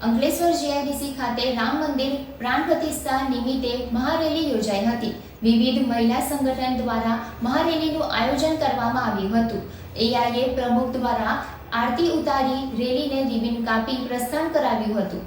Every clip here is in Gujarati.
અંકલેશ્વર જીઆઈડીસી ખાતે રામ મંદિર પ્રાણ પ્રતિષ્ઠા નિમિત્તે મહારેલી યોજાઈ હતી। વિવિધ મહિલા સંગઠન દ્વારા મહારેલીનું આયોજન કરવામાં આવ્યું હતું। એઆઈએ પ્રમુખ દ્વારા આરતી ઉતારી રેલીને રિબન કાપી પ્રસ્થાન કરાવ્યું હતું।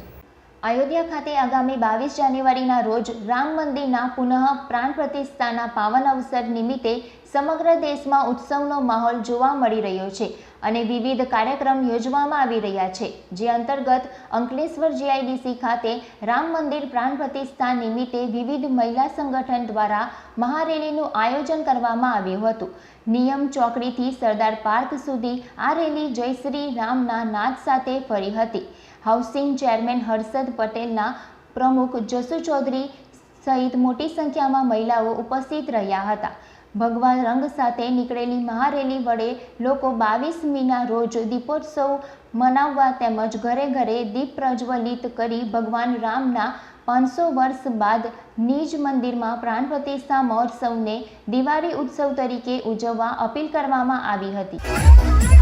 અયોધ્યા ખાતે આગામી 22 જાન્યુઆરીના રોજ રામ મંદિરના પુનઃ પ્રાણ પ્રતિષ્ઠાના પાવન અવસર નિમિત્તે સમગ્ર દેશમાં ઉત્સવનો માહોલ જોવા મળી રહ્યો છે અને વિવિધ કાર્યક્રમ યોજવામાં આવી રહ્યા છે, જે અંતર્ગત અંકલેશ્વર જીઆઈડીસી ખાતે રામ મંદિર પ્રાણ પ્રતિષ્ઠા નિમિત્તે વિવિધ મહિલા સંગઠન દ્વારા મહારેલીનું આયોજન કરવામાં આવ્યું હતું। નિયમ ચોકડીથી સરદાર પાર્ક સુધી આ રેલી જય શ્રી રામના નાદ સાથે ફરી હતી। હાઉસિંગ ચેરમેન હર્ષદ પટેલના પ્રમુખ જસુ ચૌધરી સહિત મોટી સંખ્યામાં મહિલાઓ ઉપસ્થિત રહ્યા હતા। ભગવા રંગ સાથે નીકળેલી મહારેલી વડે લોકો 22મીના રોજ દીપોત્સવ મનાવવા તેમજ ઘરે ઘરે દીપ પ્રજ્વલિત કરી ભગવાન રામના 500 વર્ષ બાદ નિજ મંદિરમાં પ્રાણ પ્રતિષ્ઠા મહોત્સવને દિવાળી ઉત્સવ તરીકે ઉજવવા અપીલ કરવામાં આવી હતી।